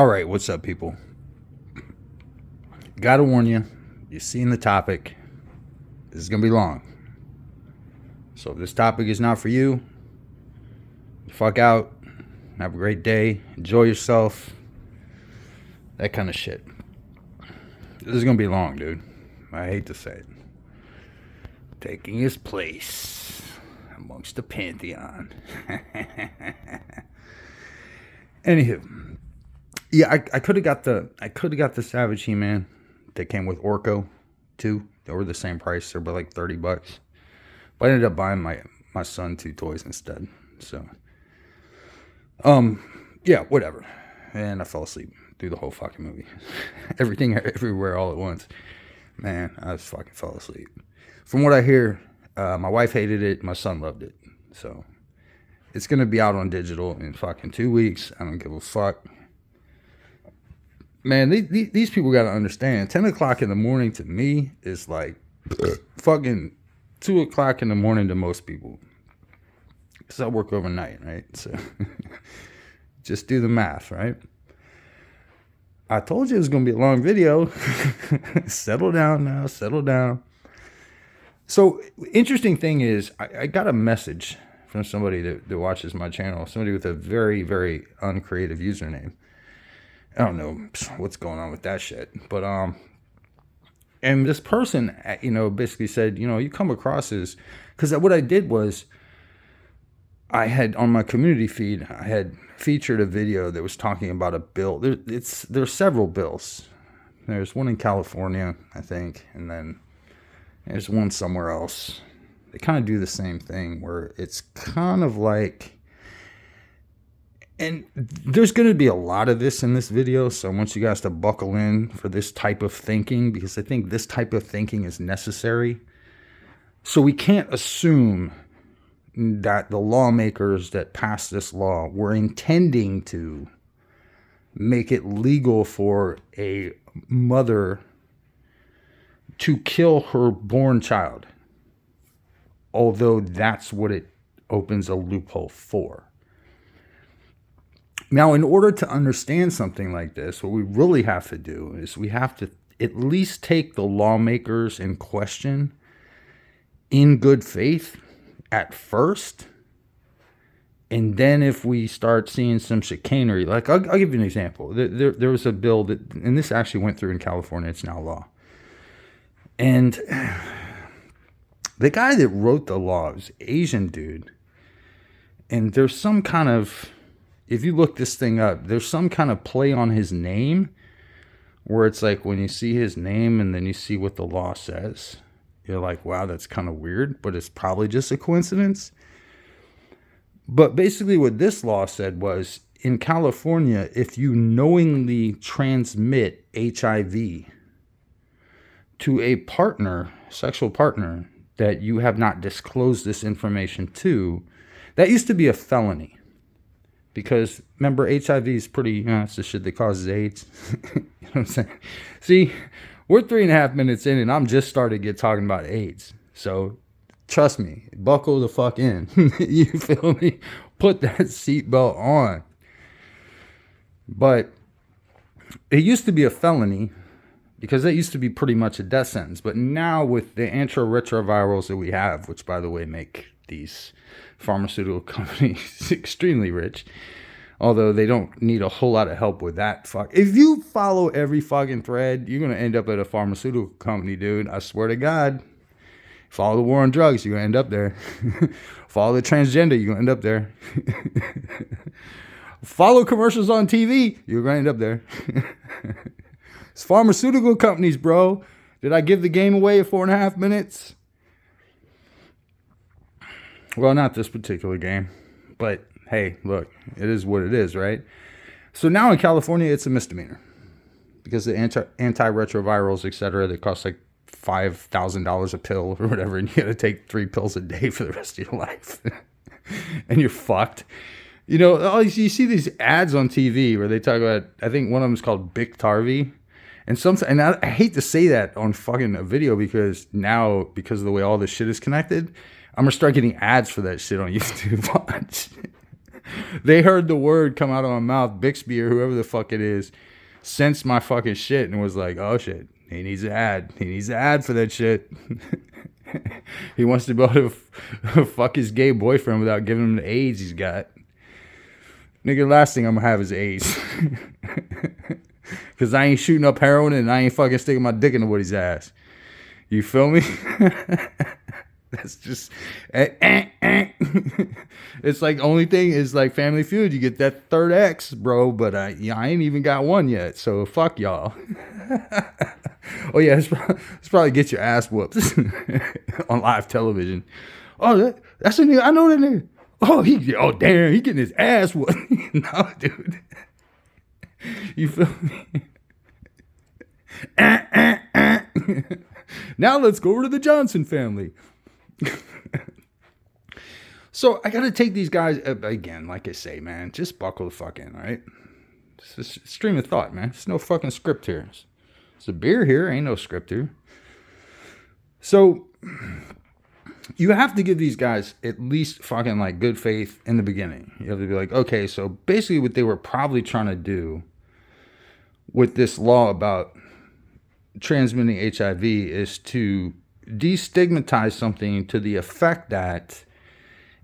All right, what's up, people? Gotta warn you, you're seeing the topic. This is gonna be long. So if this topic is not for you, fuck out. Have a great day. Enjoy yourself. That kind of shit. This is gonna be long, dude. I hate to say it. Taking his place amongst the pantheon. Anywho, yeah, I could have got the Savage He-Man that came with Orko too. They were the same price. They were like $30. But I ended up buying my son 2 toys instead. So, yeah, whatever. And I fell asleep through the whole fucking movie. Everything, everywhere, all at once. Man, I just fucking fell asleep. From what I hear, my wife hated it. My son loved it. So, it's going to be out on digital in fucking 2 weeks. I don't give a fuck. Man, these people got to understand. 10 o'clock in the morning to me is like fucking 2 o'clock in the morning to most people. Because I work overnight, right? So just do the math, right? I told you it was going to be a long video. Settle down now. Settle down. So, interesting thing is, I got a message from somebody that watches my channel. Somebody with a very, very uncreative username. I don't know what's going on with that shit. But, and this person, basically said, you come across as, because what I did was, I had, on my community feed, I had featured a video that was talking about a bill. There's several bills. There's one in California, I think, and then there's one somewhere else. They kind of do the same thing, where it's kind of like, and there's going to be a lot of this in this video, so I want you guys to buckle in for this type of thinking, because I think this type of thinking is necessary. So we can't assume that the lawmakers that passed this law were intending to make it legal for a mother to kill her born child, although that's what it opens a loophole for. Now, in order to understand something like this, what we really have to do is we have to at least take the lawmakers in question in good faith at first. And then if we start seeing some chicanery, like I'll give you an example. There was a bill that, and this actually went through in California, it's now law. And the guy that wrote the law was an Asian dude. And there's some kind of, if you look this thing up, there's some kind of play on his name where it's like when you see his name and then you see what the law says, you're like, wow, that's kind of weird, but it's probably just a coincidence. But basically what this law said was, in California, if you knowingly transmit HIV to a partner, sexual partner, that you have not disclosed this information to, that used to be a felony. Because, remember, HIV is pretty, it's the shit that causes AIDS. You know what I'm saying? See, we're 3.5 minutes in, and I'm just starting to get talking about AIDS. So, trust me, buckle the fuck in. You feel me? Put that seatbelt on. But it used to be a felony, because that used to be pretty much a death sentence. But now with the antiretrovirals that we have, which, by the way, make these pharmaceutical companies extremely rich, although they don't need a whole lot of help with that. If you follow every fucking thread, you're going to end up at a pharmaceutical company, dude. I swear to God. Follow the war on drugs, you're going to end up there. Follow the transgender, you're going to end up there. Follow commercials on TV, you're going to end up there. It's pharmaceutical companies, bro. Did I give the game away at 4.5 minutes? Well, not this particular game. But, hey, look, it is what it is, right? So now in California, it's a misdemeanor. Because the antiretrovirals, etc., they cost like $5,000 a pill or whatever, and you got to take 3 pills a day for the rest of your life. And you're fucked. You see these ads on TV where they talk about, I think one of them is called Biktarvy. And I hate to say that on fucking a video, because now, because of the way all this shit is connected, I'm going to start getting ads for that shit on YouTube. Watch. They heard the word come out of my mouth, Bixby or whoever the fuck it is, sensed my fucking shit and was like, oh shit, he needs an ad. He needs an ad for that shit. He wants to be able to fuck his gay boyfriend without giving him the AIDS he's got. Nigga, last thing I'm gonna have is AIDS. Because I ain't shooting up heroin and I ain't fucking sticking my dick into Woody's ass. You feel me? That's just it's like only thing is like Family Feud. You get that third X, bro. But I ain't even got one yet. So fuck y'all. Oh yeah, it's probably get your ass whooped on live television. Oh, that's a nigga. I know that nigga. Oh damn, he getting his ass whooped. No, dude. You feel me? Now let's go over to the Johnson family. So I got to take these guys, again, like I say, man, just buckle the fuck in, all right? It's a stream of thought, man. There's no fucking script here. It's a beer here. Ain't no script here. So you have to give these guys at least fucking like good faith in the beginning. You have to be like, okay, so basically what they were probably trying to do with this law about transmitting HIV is to destigmatize something to the effect that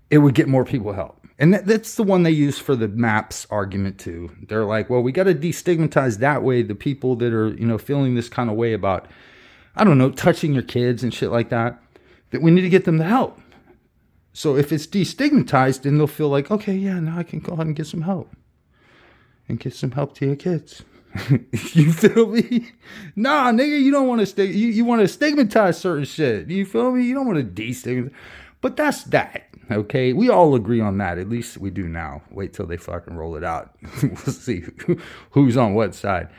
it would get more people help. And that's the one they use for the MAPS argument too. They're like, well, we got to destigmatize that way the people that are, feeling this kind of way about, I don't know, touching your kids and shit like that we need to get them the help. So if it's destigmatized, then they'll feel like, okay, yeah, now I can go ahead and get some help. And get some help to your kids. You feel me? Nah, nigga, you don't want to you want to stigmatize certain shit. You feel me? You don't want to destigmatize. But that's that. Okay, we all agree on that. At least we do now. Wait till they fucking roll it out. We'll see who's on what side.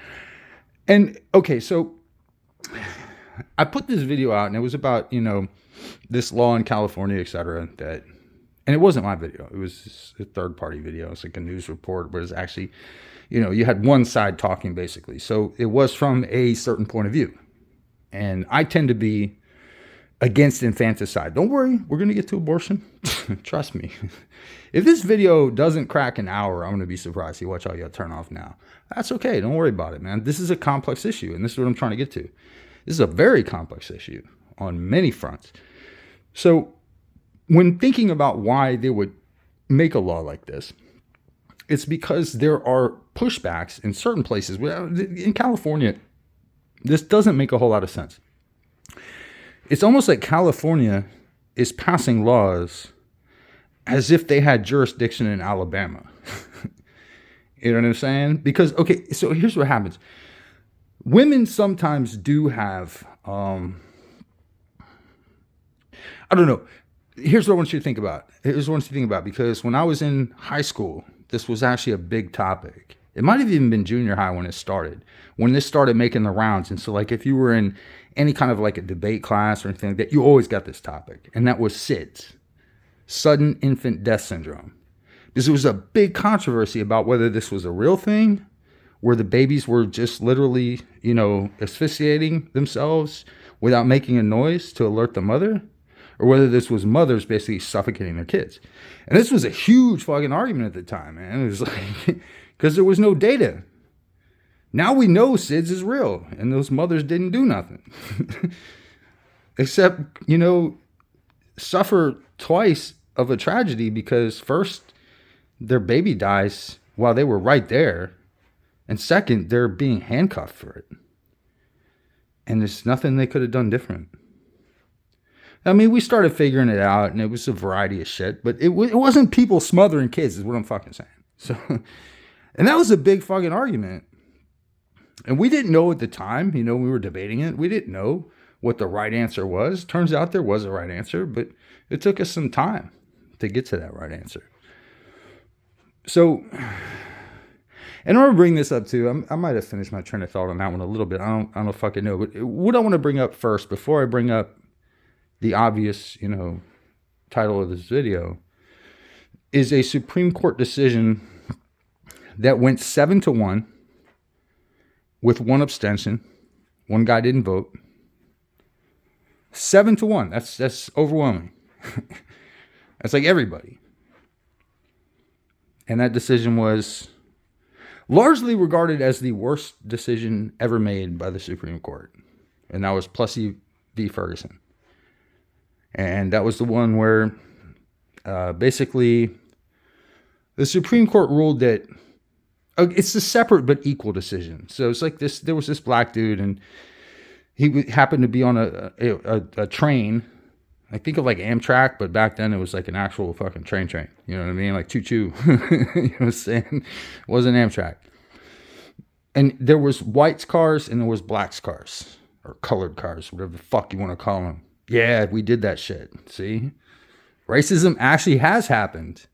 And okay, so I put this video out, and it was about this law in California, etc. And it wasn't my video. It was a third-party video. It's like a news report, but it's actually, you had one side talking basically. So it was from a certain point of view, and I tend to be against infanticide. Don't worry, we're going to get to abortion. Trust me. If this video doesn't crack an hour, I'm going to be surprised. You watch all y'all turn off now. That's okay. Don't worry about it, man. This is a complex issue, and this is what I'm trying to get to. This is a very complex issue on many fronts. So when thinking about why they would make a law like this, it's because there are pushbacks in certain places. In California, this doesn't make a whole lot of sense. It's almost like California is passing laws as if they had jurisdiction in Alabama. You know what I'm saying? Because, okay, so here's what happens. Women sometimes do have, I don't know. Here's what I want you to think about. Because when I was in high school, this was actually a big topic. It might have even been junior high when it started. When this started making the rounds. And so like if you were in any kind of like a debate class or anything like that, you always got this topic. And that was SIDS, sudden infant death syndrome. Because there was a big controversy about whether this was a real thing, where the babies were just literally, asphyxiating themselves without making a noise to alert the mother, or whether this was mothers basically suffocating their kids. And this was a huge fucking argument at the time, man. It was like, because there was no data. Now we know SIDS is real, and those mothers didn't do nothing. Except, suffer twice of a tragedy, because first, their baby dies while they were right there, and second, they're being handcuffed for it. And there's nothing they could have done different. I mean, we started figuring it out, and it was a variety of shit, but it wasn't people smothering kids, is what I'm fucking saying. So, and that was a big fucking argument. And we didn't know at the time, we were debating it. We didn't know what the right answer was. Turns out there was a right answer, but it took us some time to get to that right answer. So, and I'm going to bring this up too. I might have finished my train of thought on that one a little bit. I don't fucking know. But what I want to bring up first, before I bring up the obvious, title of this video, is a Supreme Court decision that went 7-1 with one abstention. One guy didn't vote. 7-1. That's overwhelming. That's like everybody. And that decision was largely regarded as the worst decision ever made by the Supreme Court. And that was Plessy v. Ferguson. And that was the one where basically the Supreme Court ruled that it's a separate but equal decision. So it's like this, there was this black dude and he happened to be on a train. I think of like Amtrak, but back then it was like an actual fucking train. You know what I mean? Like choo-choo. You know what I'm saying? It wasn't Amtrak. And there was whites cars and there was blacks cars. Or colored cars, whatever the fuck you want to call them. Yeah, we did that shit. See? Racism actually has happened.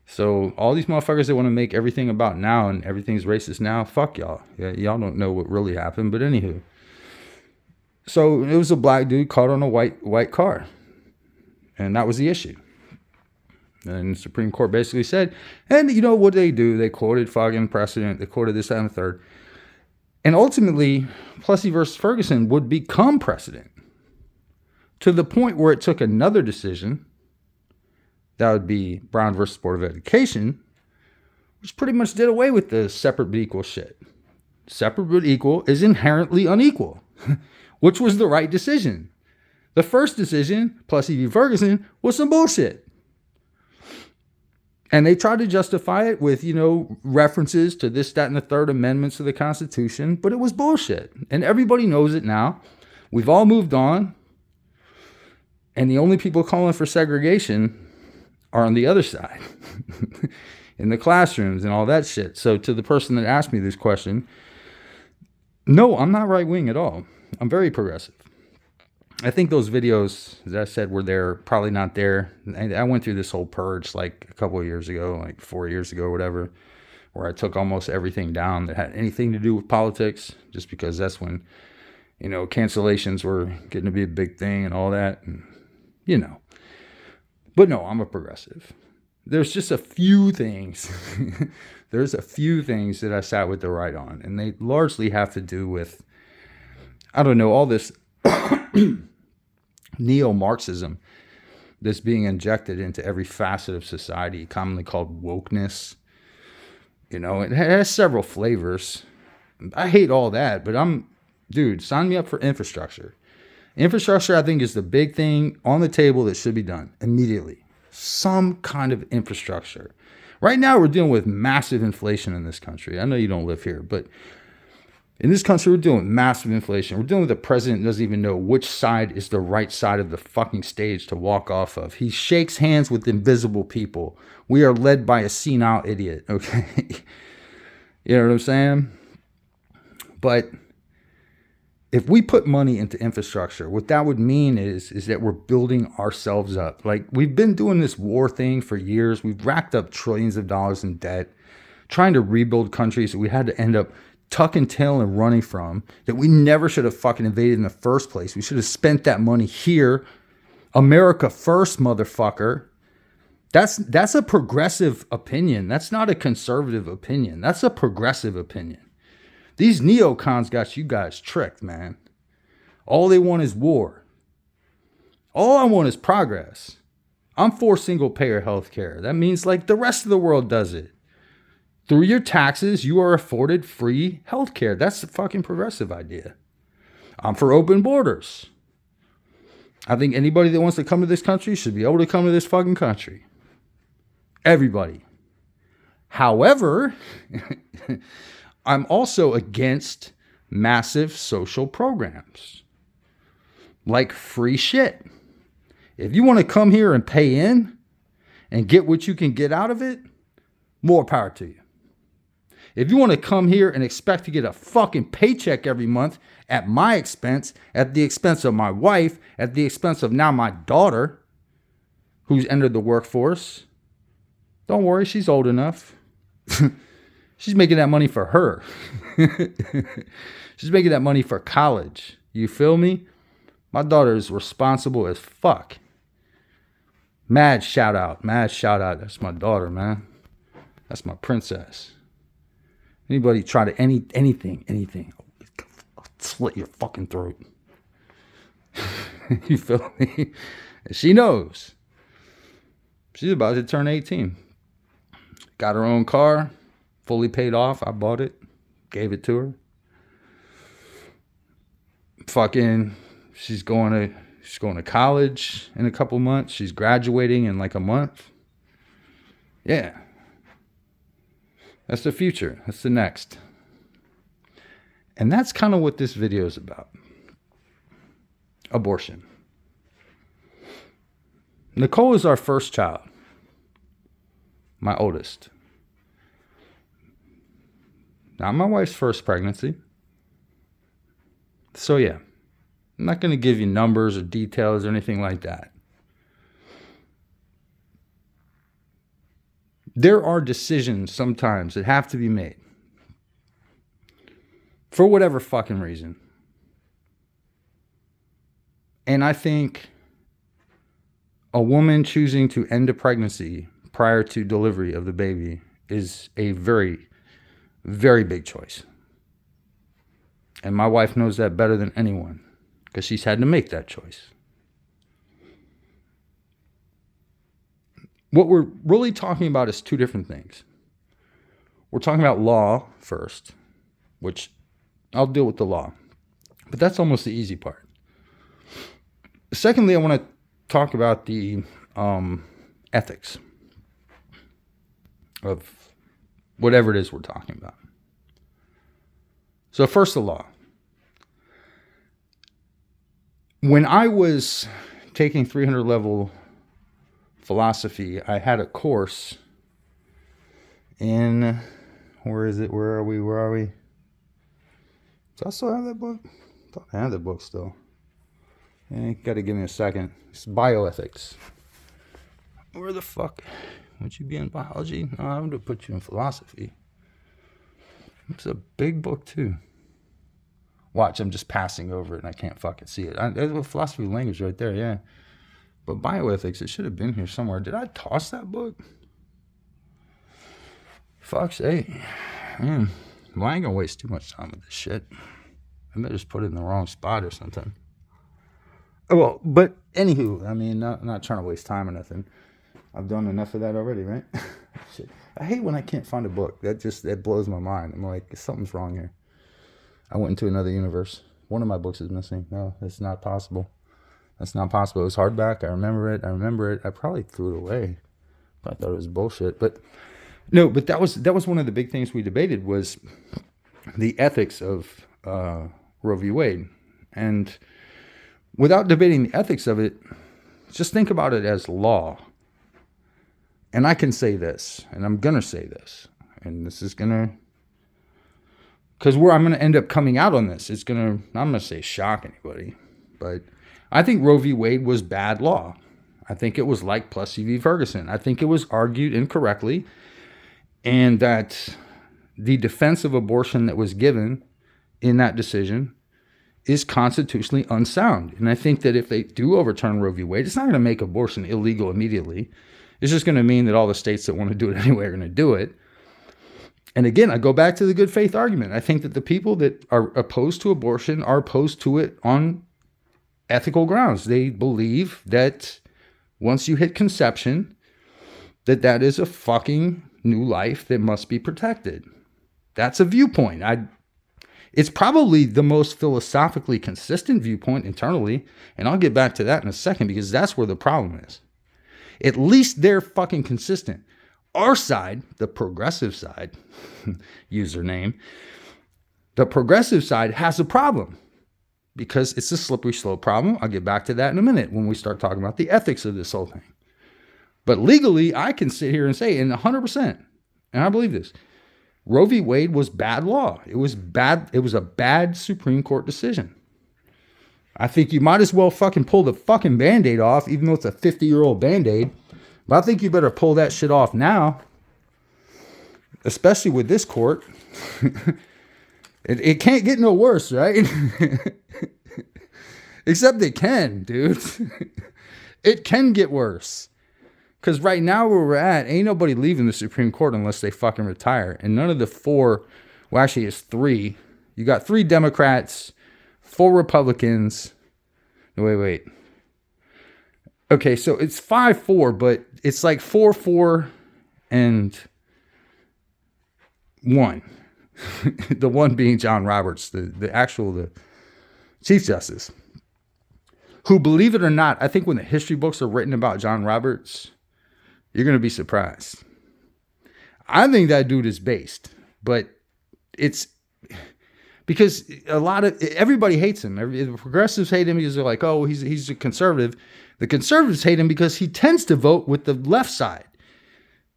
So all these motherfuckers that want to make everything about now and everything's racist now, fuck y'all. Yeah, y'all don't know what really happened, but anywho. So it was a black dude caught on a white car. And that was the issue. And the Supreme Court basically said, and you know what they do? They quoted fucking precedent. They quoted this, that, and the third. And ultimately, Plessy versus Ferguson would become precedent to the point where it took another decision, that would be Brown versus Board of Education, which pretty much did away with the separate but equal shit. Separate but equal is inherently unequal, which was the right decision. The first decision, Plessy v. Ferguson, was some bullshit. And they tried to justify it with, references to this, that, and the third amendments to the Constitution, but it was bullshit. And everybody knows it now. We've all moved on. And the only people calling for segregation are on the other side, in the classrooms and all that shit. So to the person that asked me this question, no, I'm not right-wing at all. I'm very progressive. I think those videos, as I said, were there, probably not there. I went through this whole purge like a couple of years ago, like 4 years ago or whatever, where I took almost everything down that had anything to do with politics, just because that's when, cancellations were getting to be a big thing and all that. And, But no, I'm a progressive. There's just a few things. There's a few things that I sat with the right on, and they largely have to do with, all this neo-Marxism that's being injected into every facet of society, commonly called wokeness. It has several flavors. I hate all that, but sign me up for infrastructure. Infrastructure, I think, is the big thing on the table that should be done immediately. Some kind of infrastructure. Right now, we're dealing with massive inflation in this country. I know you don't live here, but in this country, we're dealing with massive inflation. We're dealing with a president who doesn't even know which side is the right side of the fucking stage to walk off of. He shakes hands with invisible people. We are led by a senile idiot, okay? You know what I'm saying? But if we put money into infrastructure, what that would mean is that we're building ourselves up. Like, we've been doing this war thing for years. We've racked up trillions of dollars in debt, trying to rebuild countries that we had to end up tucking tail and running from, that we never should have fucking invaded in the first place. We should have spent that money here. America first, motherfucker. That's a progressive opinion. That's not a conservative opinion. That's a progressive opinion. These neocons got you guys tricked, man. All they want is war. All I want is progress. I'm for single-payer healthcare. That means like the rest of the world does it. Through your taxes, you are afforded free healthcare. That's the fucking progressive idea. I'm for open borders. I think anybody that wants to come to this country should be able to come to this fucking country. Everybody. However, I'm also against massive social programs. Like free shit. If you want to come here and pay in and get what you can get out of it, more power to you. If you want to come here and expect to get a fucking paycheck every month at my expense, at the expense of my wife, at the expense of now my daughter, who's entered the workforce, don't worry, she's old enough. She's making that money for her. She's making that money for college. You feel me? My daughter is responsible as fuck. Mad shout out. That's my daughter, man. That's my princess. Anybody try to anything, I'll slit your fucking throat. You feel me? She knows. She's about to turn 18. got her own car, fully paid off. I bought it, gave it to her. Fucking, she's going to college in a couple months. She's graduating in like a month. Yeah. That's the future. That's the next. And that's kind of what this video is about. Abortion. Nicole is our first child. My oldest. Not my wife's first pregnancy. So yeah, I'm not going to give you numbers or details or anything like that. There are decisions sometimes that have to be made. For whatever fucking reason. And I think a woman choosing to end a pregnancy prior to delivery of the baby is a very, very big choice. And my wife knows that better than anyone because she's had to make that choice. What we're really talking about is two different things. We're talking about law first, which I'll deal with the law. But that's almost the easy part. Secondly, I want to talk about the ethics of whatever it is we're talking about. So first, the law. When I was taking 300 level philosophy, I had a course in, where is it? Where are we? Do I still have that book? I thought I had that book still. Yeah, you gotta give me a second. It's bioethics. Where the fuck? Would you be in biology? No, I'm gonna put you in philosophy. It's a big book too. Watch, I'm just passing over it and I can't fucking see it. There's a philosophy of language right there, yeah. But bioethics, it should have been here somewhere. Did I toss that book? Fuck's sake. Man, well, I ain't gonna waste too much time with this shit. I may just put it in the wrong spot or something. Oh, well, but anywho, I mean, not trying to waste time or nothing. I've done enough of that already, right? Shit. I hate when I can't find a book. That blows my mind. I'm like, something's wrong here. I went into another universe. One of my books is missing. No, it's not possible. That's not possible. It was hardback. I remember it. I probably threw it away. I thought it was bullshit. But no, but that was one of the big things we debated was the ethics of Roe v. Wade. And without debating the ethics of it, just think about it as law. And I can say this, and I'm going to say this, and this is going to, because where I'm going to end up coming out on this, it's going to, I'm going to say shock anybody, but I think Roe v. Wade was bad law. I think it was like Plessy v. Ferguson. I think it was argued incorrectly, and that the defense of abortion that was given in that decision is constitutionally unsound. And I think that if they do overturn Roe v. Wade, it's not going to make abortion illegal immediately. It's just going to mean that all the states that want to do it anyway are going to do it. And again, I go back to the good faith argument. I think that the people that are opposed to abortion are opposed to it on ethical grounds. They believe that once you hit conception, that is a fucking new life that must be protected. That's a viewpoint. It's probably the most philosophically consistent viewpoint internally, and I'll get back to that in a second because that's where the problem is. At least they're fucking consistent. Our side, the progressive side, username, the progressive side has a problem because it's a slippery slope problem. I'll get back to that in a minute when we start talking about the ethics of this whole thing. But legally, I can sit here and say, and 100%, and I believe this, Roe v. Wade was bad law. It was bad. It was a bad Supreme Court decision. I think you might as well fucking pull the fucking Band-Aid off, even though it's a 50-year-old Band-Aid. But I think you better pull that shit off now, especially with this court. It can't get no worse, right? Except it can, dude. It can get worse. Because right now where we're at, ain't nobody leaving the Supreme Court unless they fucking retire. And none of the four, well, actually it's three. You got 3 Democrats, 4 Republicans. Wait. Okay, so it's 5-4, but it's like 4-4 and One. The one being John Roberts, the Chief Justice, who, believe it or not, I think when the history books are written about John Roberts, you're going to be surprised. I think that dude is based, but it's because everybody hates him. The progressives hate him because they're like, oh, he's a conservative. The conservatives hate him because he tends to vote with the left side,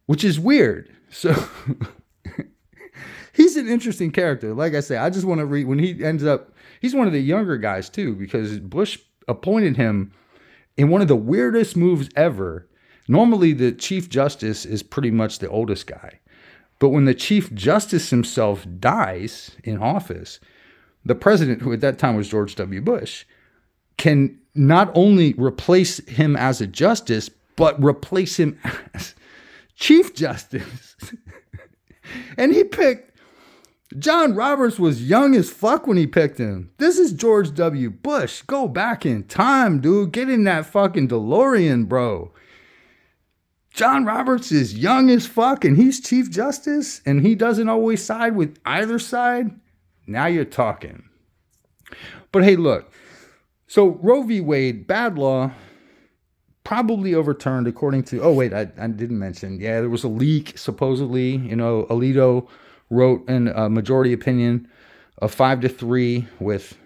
which is weird. So he's an interesting character. Like I say, I just want to read when he ends up, he's one of the younger guys too, because Bush appointed him in one of the weirdest moves ever. Normally the Chief Justice is pretty much the oldest guy. But when the Chief Justice himself dies in office, the president, who at that time was George W. Bush, can not only replace him as a justice, but replace him as Chief Justice. And he picked, John Roberts was young as fuck when he picked him. This is George W. Bush. Go back in time, dude. Get in that fucking DeLorean, bro. John Roberts is young as fuck and he's Chief Justice and he doesn't always side with either side. Now you're talking. But hey, look. So Roe v. Wade, bad law, probably overturned according to, oh wait, I didn't mention. Yeah, there was a leak supposedly, Alito wrote a majority opinion of 5-3 with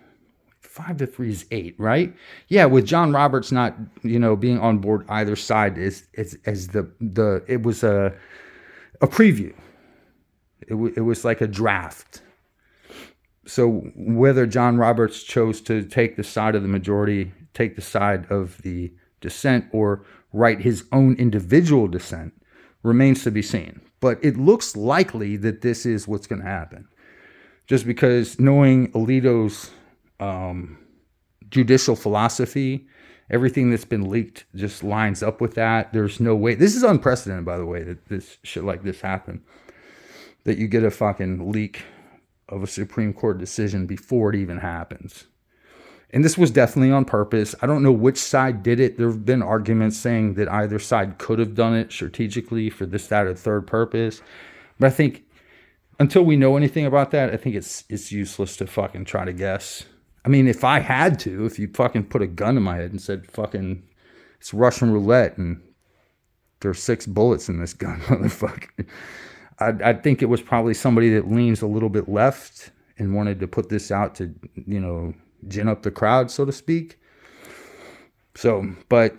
5-3 is 8, right? Yeah, with John Roberts not, being on board either side it was a preview. It was like a draft. So whether John Roberts chose to take the side of the majority, take the side of the dissent, or write his own individual dissent remains to be seen. But it looks likely that this is what's going to happen. Just because knowing Alito's judicial philosophy, everything that's been leaked just lines up with that. There's no way. This is unprecedented, by the way, that this shit like this happen. That you get a fucking leak of a Supreme Court decision before it even happens. And this was definitely on purpose. I don't know which side did it. There have been arguments saying that either side could have done it strategically for this, that, or third purpose. But I think until we know anything about that, I think it's useless to fucking try to guess. I mean, if I had to, if you fucking put a gun to my head and said, fucking, it's Russian roulette and there's 6 bullets in this gun, motherfucker, I'd think it was probably somebody that leans a little bit left and wanted to put this out to, gin up the crowd, so to speak. So, but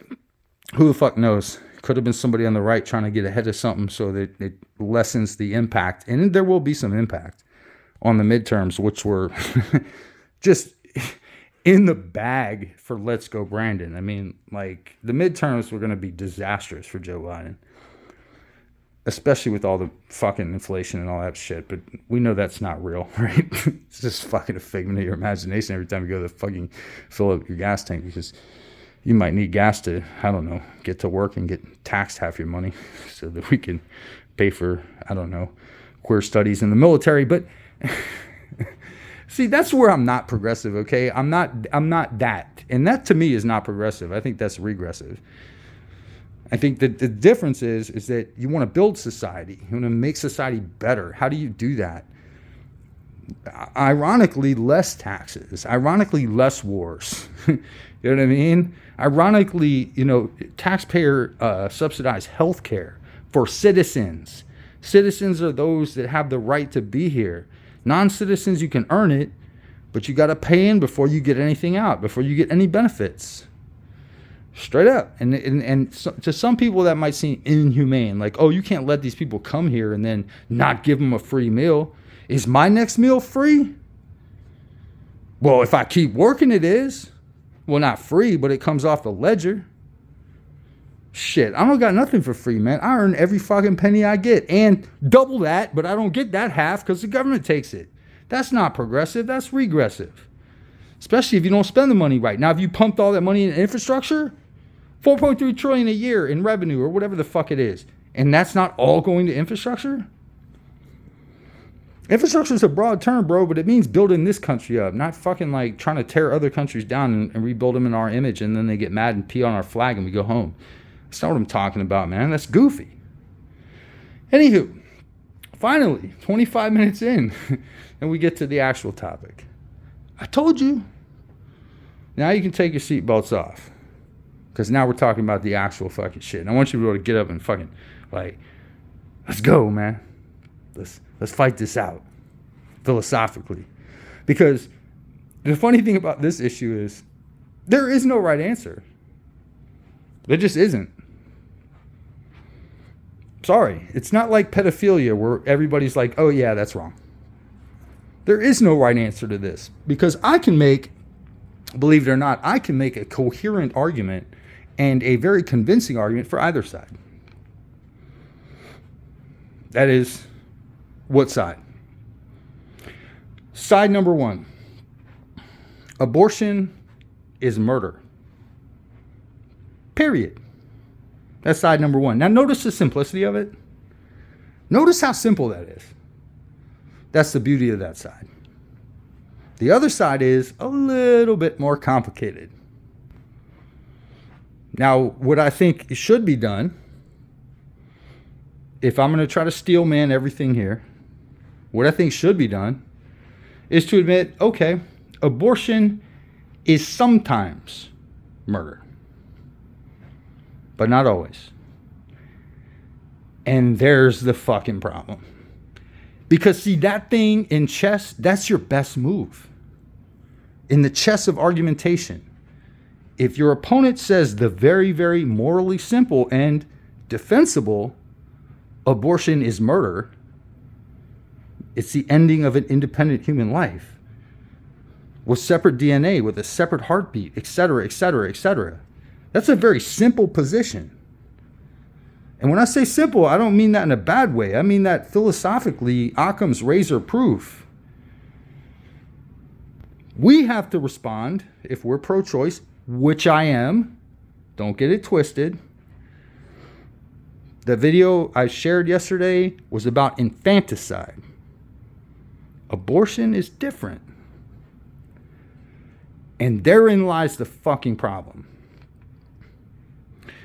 who the fuck knows? Could have been somebody on the right trying to get ahead of something so that it lessens the impact. And there will be some impact on the midterms, which were just in the bag for Let's Go Brandon. I mean, like, the midterms were going to be disastrous for Joe Biden, especially with all the fucking inflation and all that shit. But we know that's not real, right? It's just fucking a figment of your imagination every time you go to fucking fill up your gas tank, because you might need gas to, I don't know, get to work and get taxed half your money so that we can pay for, I don't know, queer studies in the military. But see, that's where I'm not progressive, okay? I'm not that. And that to me is not progressive. I think that's regressive. I think that the difference is that you want to build society. You want to make society better. How do you do that? Ironically, less taxes. Ironically, less wars. You know what I mean? Ironically, taxpayer subsidized health care for citizens. Citizens are those that have the right to be here. Non-citizens, you can earn it, but you got to pay in before you get anything out, before you get any benefits. Straight up. And so, to some people that might seem inhumane, like, oh, you can't let these people come here and then not give them a free meal. Is my next meal free? Well, if I keep working, it is. Well, not free, but it comes off the ledger. Shit, I don't got nothing for free, man. I earn every fucking penny I get, and double that, but I don't get that half because the government takes it. That's not progressive, that's regressive. Especially if you don't spend the money right. Now, if you pumped all that money in infrastructure, $4.3 trillion a year in revenue or whatever the fuck it is, and that's not all going to infrastructure? Infrastructure is a broad term, bro, but it means building this country up, not fucking like trying to tear other countries down and rebuild them in our image, and then they get mad and pee on our flag and we go home. That's not what I'm talking about, man. That's goofy. Anywho, Finally, 25 minutes in, and we get to the actual topic. I told you. Now you can take your seatbelts off. Because now we're talking about the actual fucking shit. And I want you to be able to get up and fucking, like, let's go, man. Let's fight this out. Philosophically. Because the funny thing about this issue is there is no right answer. There just isn't. Sorry. It's not like pedophilia where everybody's like, oh yeah, that's wrong. There is no right answer to this. Because I can make, believe it or not, I can make a coherent argument and a very convincing argument for either side. That is, what side? Side number one. Abortion is murder. Period. That's side number one. Now notice the simplicity of it. Notice how simple that is. That's the beauty of that side. The other side is a little bit more complicated. Now, what I think should be done, if I'm going to try to steel man everything here, what I think should be done is to admit, okay, abortion is sometimes murder. But not always. And there's the fucking problem. Because see, that thing in chess, that's your best move. In the chess of argumentation, if your opponent says the very, very morally simple and defensible abortion is murder, it's the ending of an independent human life with separate DNA, with a separate heartbeat, etc., etc., etc. That's a very simple position. And when I say simple, I don't mean that in a bad way. I mean that philosophically, Occam's razor proof. We have to respond, if we're pro-choice, which I am. Don't get it twisted. The video I shared yesterday was about infanticide. Abortion is different. And therein lies the fucking problem.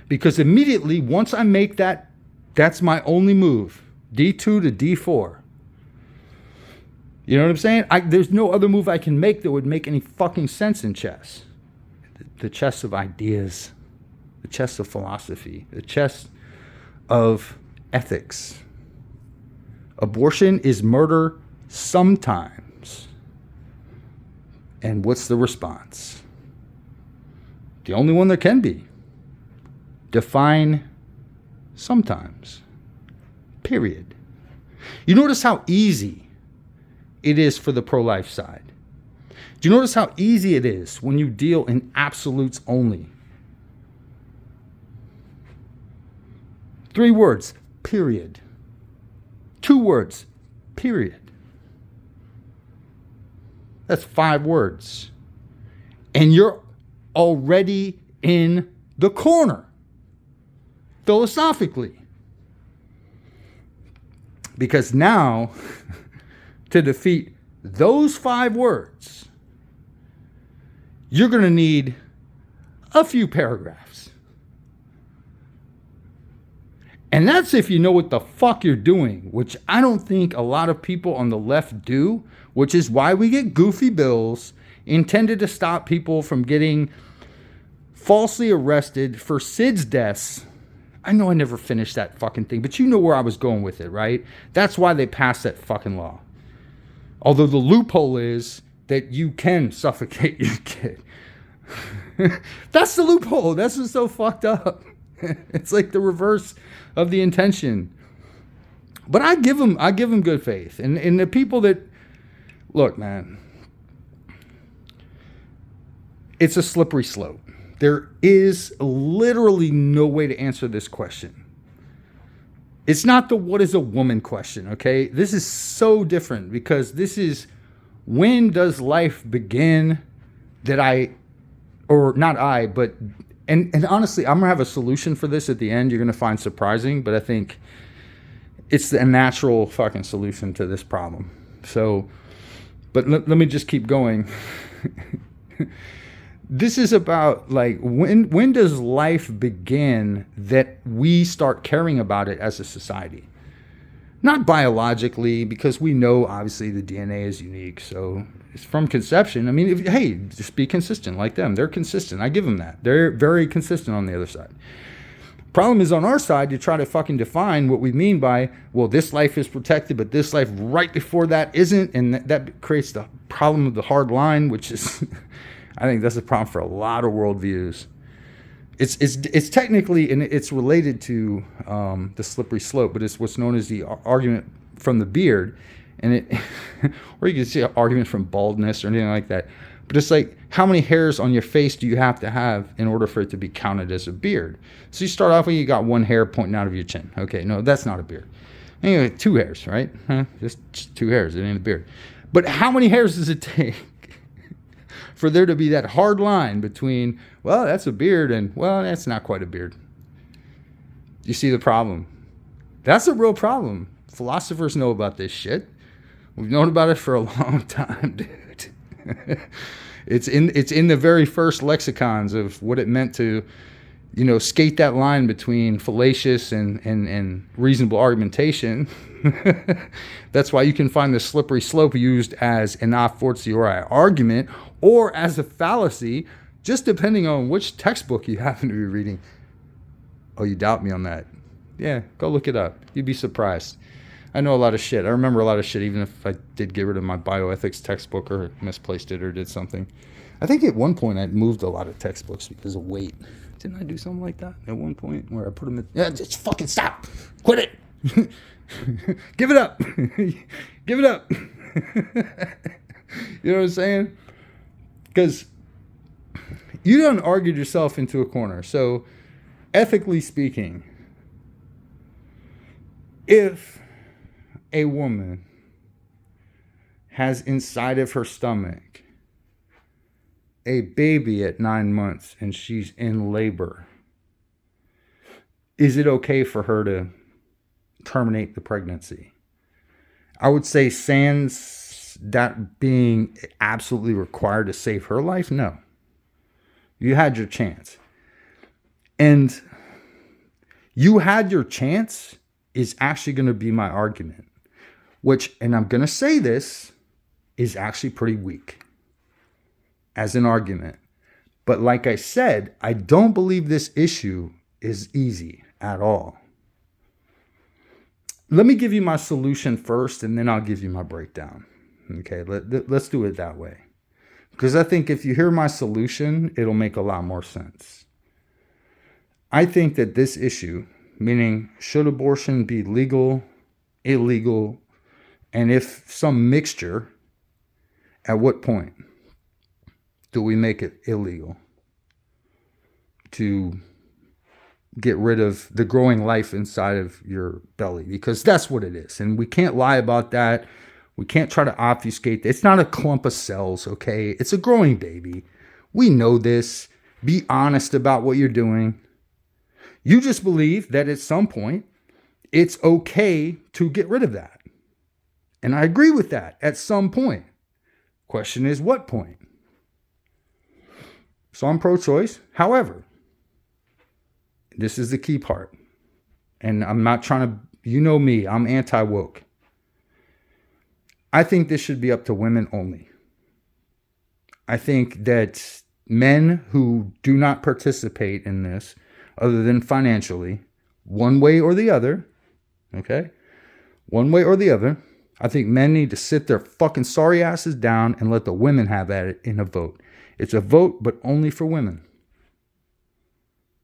Because immediately, once I make that, that's my only move. D2 to D4. You know what I'm saying? There's no other move I can make that would make any fucking sense in chess. The chess of ideas. The chess of philosophy. The chess of ethics. Abortion is murder sometimes. And what's the response? The only one there can be. Define sometimes. Period. You notice how easy it is for the pro-life side. Do you notice how easy it is when you deal in absolutes only? 3 words, period. 2 words, period. That's 5 words. And you're already in the corner. Philosophically. Because now, to defeat those 5 words, you're going to need a few paragraphs. And that's if you know what the fuck you're doing, which I don't think a lot of people on the left do, which is why we get goofy bills intended to stop people from getting falsely arrested for SIDS deaths. I know I never finished that fucking thing, but you know where I was going with it, right? That's why they passed that fucking law. Although the loophole is that you can suffocate your kid. That's the loophole. That's what's so fucked up. It's like the reverse of the intention. But I give them good faith. And the people that, look, man, it's a slippery slope. There is literally no way to answer this question. It's not the what is a woman question, okay? This is so different because this is when does life begin that and honestly, I'm going to have a solution for this at the end you're going to find surprising, but I think it's the natural fucking solution to this problem. So, but let me just keep going. This is about like when does life begin that we start caring about it as a society? Not biologically, because we know obviously the DNA is unique. So it's from conception. I mean, hey, just be consistent like them. They're consistent. I give them that. They're very consistent on the other side. Problem is on our side to try to fucking define what we mean by, well, this life is protected, but this life right before that isn't. And that creates the problem of the hard line, which is, I think that's a problem for a lot of worldviews. It's technically, and it's related to the slippery slope, but it's what's known as the argument from the beard, and it, or you can see an argument from baldness or anything like that. But it's like, how many hairs on your face do you have to have in order for it to be counted as a beard? So you start off when you got one hair pointing out of your chin. Okay, no, that's not a beard. Anyway, 2 hairs, right? Just 2 hairs. It ain't a beard. But how many hairs does it take for there to be that hard line between, well, that's a beard, and, well, that's not quite a beard? You see the problem? That's a real problem. Philosophers know about this shit. We've known about it for a long time, dude. It's in the very first lexicons of what it meant to, skate that line between fallacious and reasonable argumentation. That's why you can find the slippery slope used as an a fortiori argument or as a fallacy, just depending on which textbook you happen to be reading. Oh, you doubt me on that? Yeah, go look it up. You'd be surprised. I know a lot of shit. I remember a lot of shit, even if I did get rid of my bioethics textbook or misplaced it or did something. I think at one point I moved a lot of textbooks because of weight. Didn't I do something like that at one point where I put them in? Yeah, just fucking stop. Quit it. Give it up. Give it up. You know what I'm saying? Because you done argued yourself into a corner. So, ethically speaking, if a woman has inside of her stomach a baby at 9 months and she's in labor, is it okay for her to terminate the pregnancy? I would say, sans that being absolutely required to save her life, no. You had your chance. And you had your chance is actually going to be my argument. Which, and I'm going to say this, is actually pretty weak as an argument. But like I said, I don't believe this issue is easy at all. Let me give you my solution first, and then I'll give you my breakdown. Okay, let's do it that way. Because I think if you hear my solution, it'll make a lot more sense. I think that this issue, meaning should abortion be legal, illegal, and if some mixture, at what point do we make it illegal to get rid of the growing life inside of your belly? Because that's what it is. And we can't lie about that. We can't try to obfuscate. It's not a clump of cells, okay? It's a growing baby. We know this. Be honest about what you're doing. You just believe that at some point, it's okay to get rid of that. And I agree with that at some point. Question is, what point? So I'm pro-choice. However, this is the key part. And I'm not trying to, you know me, I'm anti-woke. I think this should be up to women only. I think that men who do not participate in this, other than financially, one way or the other, okay? One way or the other, I think men need to sit their fucking sorry asses down and let the women have at it in a vote. It's a vote, but only for women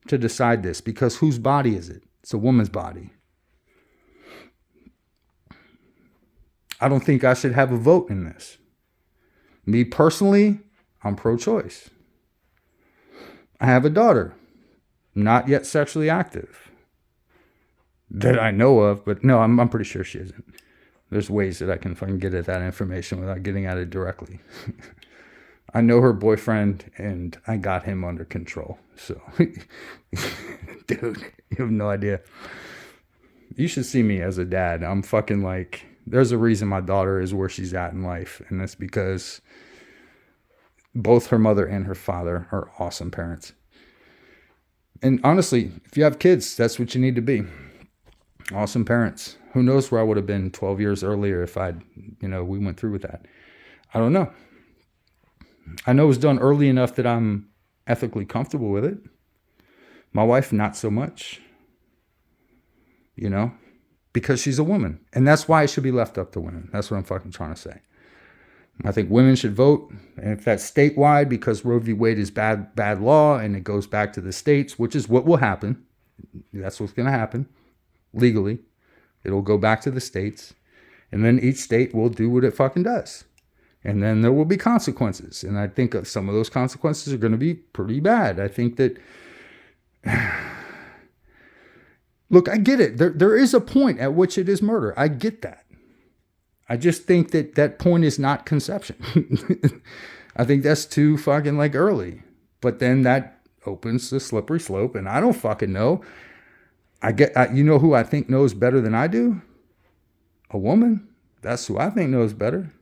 to decide this. Because whose body is it? It's a woman's body. I don't think I should have a vote in this. Me personally, I'm pro-choice. I have a daughter, not yet sexually active, that I know of, but no, I'm pretty sure she isn't. There's ways that I can fucking get at that information without getting at it directly. I know her boyfriend, and I got him under control. So, dude, you have no idea. You should see me as a dad. I'm fucking like, there's a reason my daughter is where she's at in life, and that's because both her mother and her father are awesome parents. And honestly, if you have kids, that's what you need to be. Awesome parents. Who knows where I would have been 12 years earlier if we went through with that. I don't know. I know it was done early enough that I'm ethically comfortable with it. My wife, not so much. Because she's a woman. And that's why it should be left up to women. That's what I'm fucking trying to say. I think women should vote. And if that's statewide, because Roe v. Wade is bad law and it goes back to the states, which is what will happen. That's what's going to happen legally. It'll go back to the states. And then each state will do what it fucking does. And then there will be consequences. And I think some of those consequences are going to be pretty bad. I think that... Look, I get it. There is a point at which it is murder. I get that. I just think that point is not conception. I think that's too fucking early. But then that opens the slippery slope, and I don't fucking know. You know who I think knows better than I do? A woman. That's who I think knows better.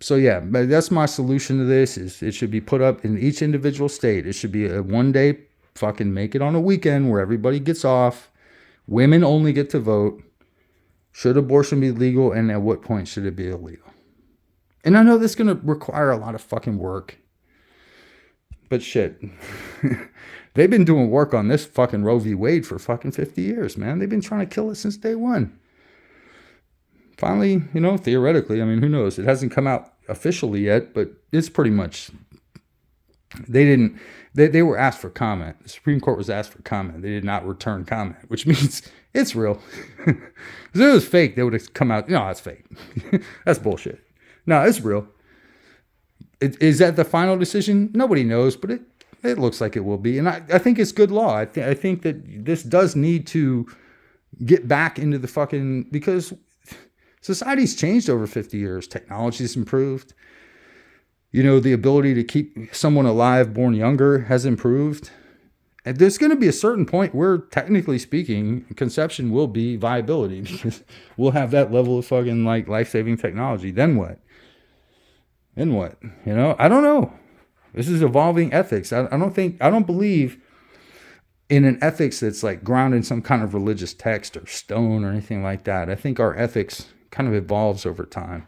So yeah, but that's my solution to this. Is it should be put up in each individual state. It should be a one-day. Fucking make it on a weekend where everybody gets off. Women only get to vote. Should abortion be legal, and at what point should it be illegal? And I know this is going to require a lot of fucking work. But shit. They've been doing work on this fucking Roe v. Wade for fucking 50 years, man. They've been trying to kill it since day one. Finally, theoretically, I mean, who knows? It hasn't come out officially yet, but it's pretty much... They were asked for comment. The Supreme Court was asked for comment. They did not return comment, which means it's real. If it was fake, they would have come out, no, that's fake. That's bullshit. No, it's real. Is that the final decision? Nobody knows, but it looks like it will be. And I think it's good law. I think that this does need to get back into the fucking, because society's changed over 50 years. Technology's improved. The ability to keep someone alive born younger has improved. And there's going to be a certain point where, technically speaking, conception will be viability because we'll have that level of fucking life-saving technology. Then what? I don't know. This is evolving ethics. I don't believe in an ethics that's grounded in some kind of religious text or stone or anything like that. I think our ethics kind of evolves over time.